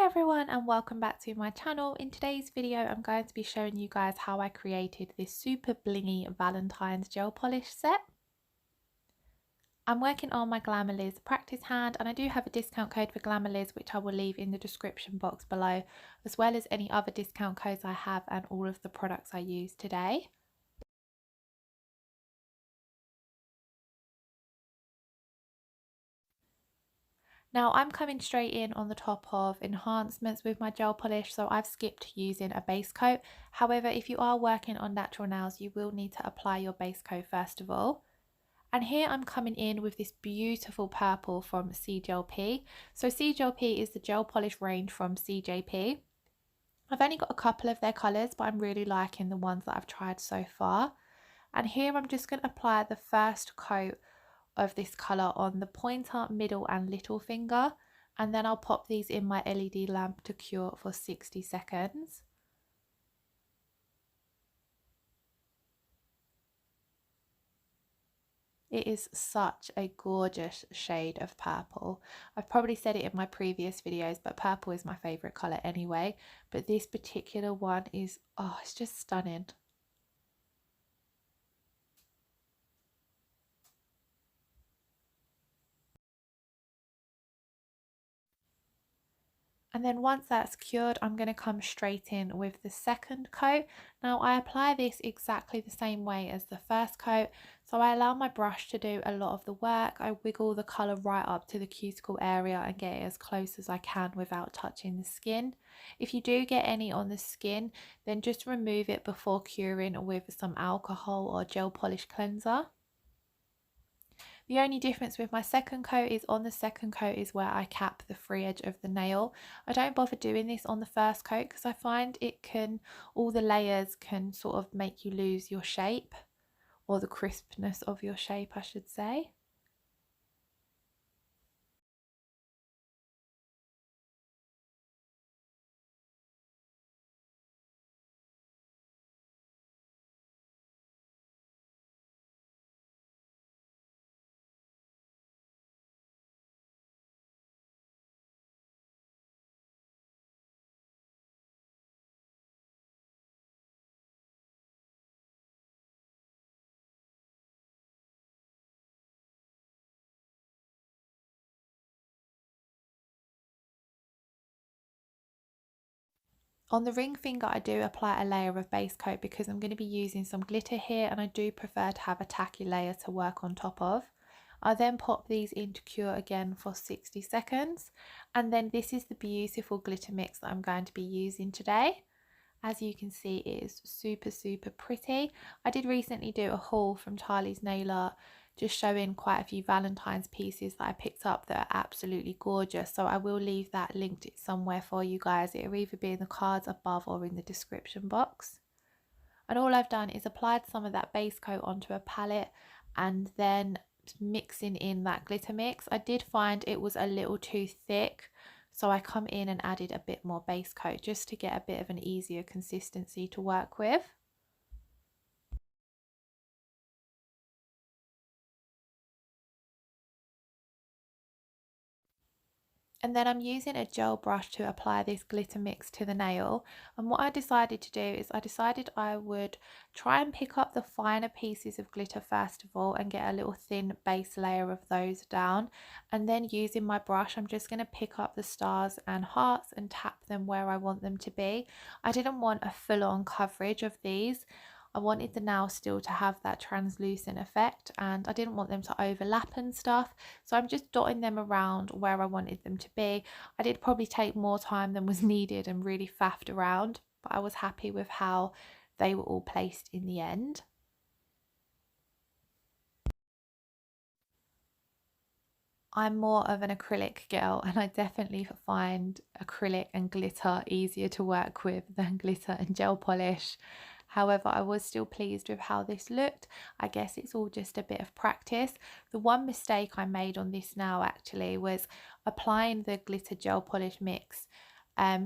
everyone and welcome back to my channel. In today's video I'm going to be showing you guys how I created this super blingy Valentine's gel polish set. I'm working on my Glamerliz practice hand and I do have a discount code for Glamerliz which I will leave in the description box below, as well as any other discount codes I have and all of the products I use today. Now I'm coming straight in on the top of enhancements with my gel polish, so I've skipped using a base coat. However, if you are working on natural nails, you will need to apply your base coat first of all. And here I'm coming in with this beautiful purple from CJP. So CJP is the gel polish range from CJP. I've only got a couple of their colours, but I'm really liking the ones that I've tried so far. And here I'm just going to apply the first coat of this colour on the pointer, middle and little finger, and then I'll pop these in my LED lamp to cure for 60 seconds. It is such a gorgeous shade of purple. I've probably said it in my previous videos, but purple is my favourite colour anyway, but this particular one is, oh, it's just stunning. And then once that's cured, I'm going to come straight in with the second coat. Now I apply this exactly the same way as the first coat. So I allow my brush to do a lot of the work. I wiggle the colour right up to the cuticle area and get it as close as I can without touching the skin. If you do get any on the skin, then just remove it before curing with some alcohol or gel polish cleanser. The only difference with my second coat is on the second coat is where I cap the free edge of the nail. I don't bother doing this on the first coat because I find all the layers can sort of make you lose your shape, or the crispness of your shape I should say. On the ring finger I do apply a layer of base coat because I'm going to be using some glitter here and I do prefer to have a tacky layer to work on top of. I then pop these into cure again for 60 seconds, and then this is the beautiful glitter mix that I'm going to be using today. As you can see, it is super pretty. I did recently do a haul from Charlie's Nail Art just showing quite a few Valentine's pieces that I picked up that are absolutely gorgeous, so I will leave that linked somewhere for you guys. It'll either be in the cards above or in the description box. And all I've done is applied some of that base coat onto a palette and then mixing in that glitter mix. I did find it was a little too thick, so I come in and added a bit more base coat just to get a bit of an easier consistency to work with. And then I'm using a gel brush to apply this glitter mix to the nail. And what I decided to do is I would try and pick up the finer pieces of glitter first of all and get a little thin base layer of those down. And then using my brush, I'm just going to pick up the stars and hearts and tap them where I want them to be. I didn't want a full-on coverage of these. I wanted the nail still to have that translucent effect and I didn't want them to overlap and stuff, so I'm just dotting them around where I wanted them to be. I did probably take more time than was needed and really faffed around, but I was happy with how they were all placed in the end. I'm more of an acrylic girl and I definitely find acrylic and glitter easier to work with than glitter and gel polish. However, I was still pleased with how this looked. I guess it's all just a bit of practice. The one mistake I made on this now actually was applying the glitter gel polish mix.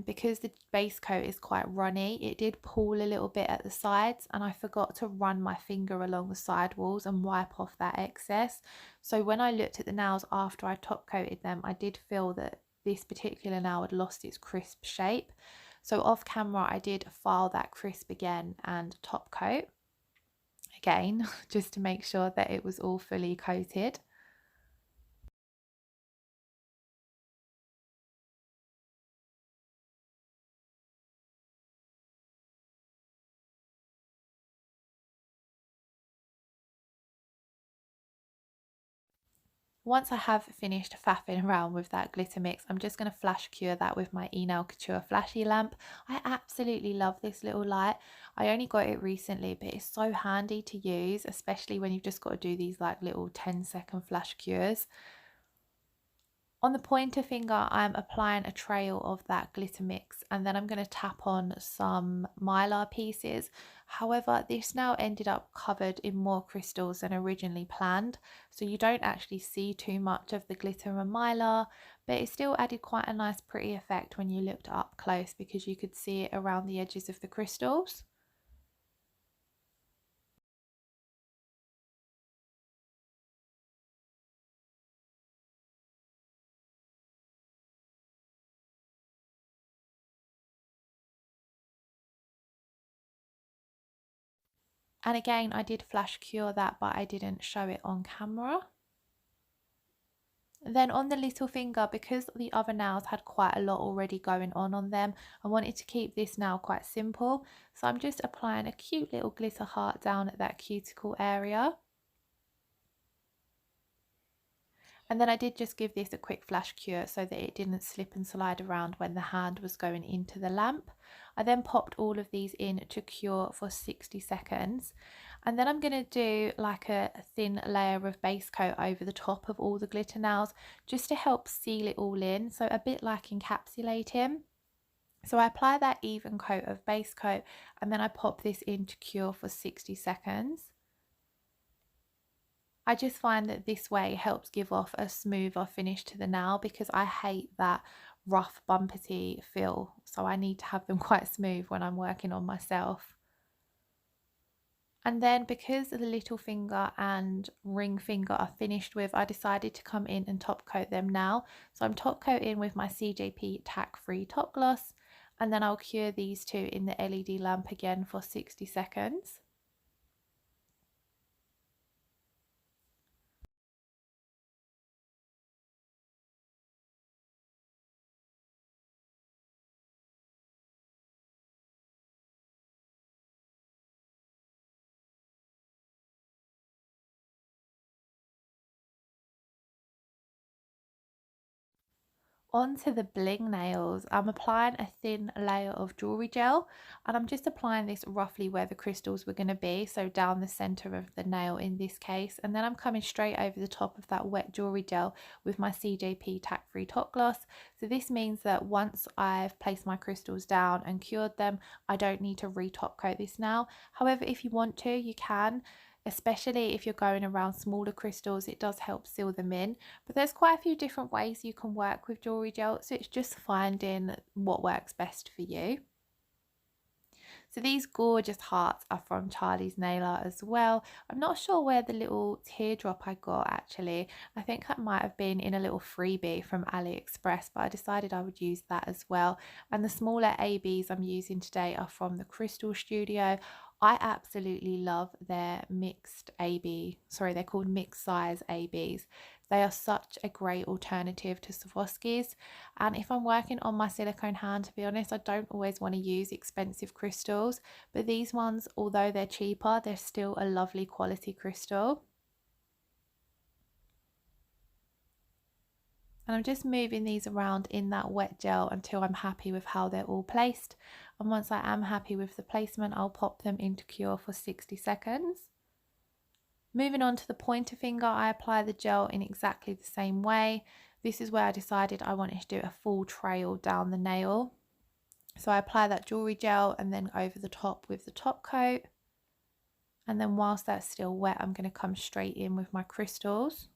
Because the base coat is quite runny, it did pull a little bit at the sides and I forgot to run my finger along the side walls and wipe off that excess. So when I looked at the nails after I top coated them, I did feel that this particular nail had lost its crisp shape. So off camera I did file that crisp again and top coat again just to make sure that it was all fully coated. Once I have finished faffing around with that glitter mix, I'm just going to flash cure that with my Nail Couture flashy lamp. I absolutely love this little light. I only got it recently, but it's so handy to use, especially when you've just got to do these like little 10-second flash cures. On the pointer finger, I'm applying a trail of that glitter mix, and then I'm going to tap on some mylar pieces. However, this now ended up covered in more crystals than originally planned, so you don't actually see too much of the glitter and mylar, but it still added quite a nice pretty effect when you looked up close because you could see it around the edges of the crystals. And again, I did flash cure that, but I didn't show it on camera. Then on the little finger, because the other nails had quite a lot already going on them, I wanted to keep this nail quite simple. So I'm just applying a cute little glitter heart down at that cuticle area. And then I did just give this a quick flash cure so that it didn't slip and slide around when the hand was going into the lamp. I then popped all of these in to cure for 60 seconds. And then I'm going to do like a thin layer of base coat over the top of all the glitter nails just to help seal it all in. So a bit like encapsulating. So I apply that even coat of base coat and then I pop this in to cure for 60 seconds. I just find that this way helps give off a smoother finish to the nail because I hate that rough bumpety feel, so I need to have them quite smooth when I'm working on myself. And then because the little finger and ring finger are finished with, I decided to come in and top coat them now. So I'm top coating with my CJP Tack Free Top Gloss, and then I'll cure these two in the LED lamp again for 60 seconds. Onto the bling nails, I'm applying a thin layer of jewelry gel, and I'm just applying this roughly where the crystals were going to be, so down the center of the nail in this case, and then I'm coming straight over the top of that wet jewelry gel with my CJP Tack Free Top Gloss. So this means that once I've placed my crystals down and cured them, I don't need to re-top coat this now. However, if you want to, you can. Especially if you're going around smaller crystals, it does help seal them in. But there's quite a few different ways you can work with jewelry gel, so it's just finding what works best for you. So these gorgeous hearts are from Charlie's Nail Art as well. I'm not sure where the little teardrop I got actually. I think that might have been in a little freebie from AliExpress, but I decided I would use that as well. And the smaller ABs I'm using today are from the Crystal Studio. I absolutely love their mixed AB, sorry, they're called mixed size ABs. They are such a great alternative to Swarovskis. And if I'm working on my silicone hand, to be honest, I don't always want to use expensive crystals, but these ones, although they're cheaper, they're still a lovely quality crystal. And I'm just moving these around in that wet gel until I'm happy with how they're all placed. And once I am happy with the placement, I'll pop them into cure for 60 seconds. Moving on to the pointer finger, I apply the gel in exactly the same way. This is where I decided I wanted to do a full trail down the nail. So I apply that jewelry gel and then over the top with the top coat. And then whilst that's still wet, I'm going to come straight in with my crystals.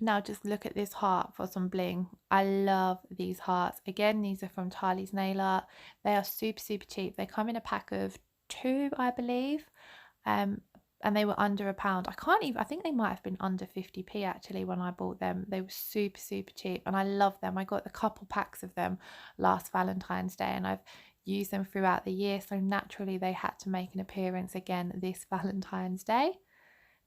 Now just look at this heart for some bling. I love these hearts. Again, these are from Tylee's Nail Art. They are super cheap. They come in a pack of 2, I believe. And they were under £1. I think they might have been under 50p actually when I bought them. They were super cheap and I love them. I got a couple packs of them last Valentine's Day and I've used them throughout the year, so naturally they had to make an appearance again this Valentine's Day.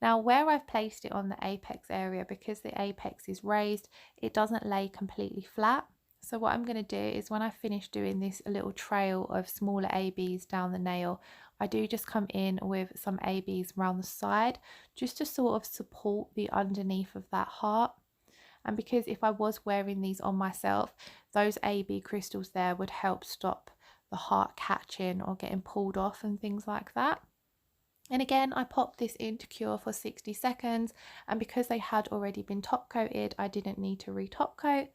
Now where I've placed it on the apex area, because the apex is raised, it doesn't lay completely flat. So what I'm going to do is when I finish doing this little trail of smaller ABs down the nail, I do just come in with some ABs around the side just to sort of support the underneath of that heart. And because if I was wearing these on myself, those AB crystals there would help stop the heart catching or getting pulled off and things like that. And again, I popped this into cure for 60 seconds, and because they had already been top coated, I didn't need to re-top coat.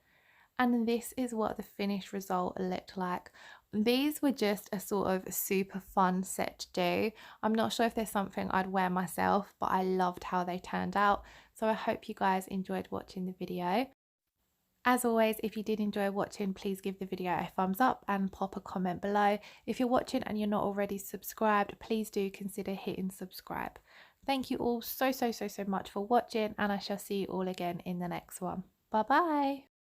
And this is what the finished result looked like. These were just a sort of super fun set to do. I'm not sure if there's something I'd wear myself, but I loved how they turned out. So I hope you guys enjoyed watching the video. As always, if you did enjoy watching, please give the video a thumbs up and pop a comment below. If you're watching and you're not already subscribed, please do consider hitting subscribe. Thank you all so much for watching, and I shall see you all again in the next one. Bye bye.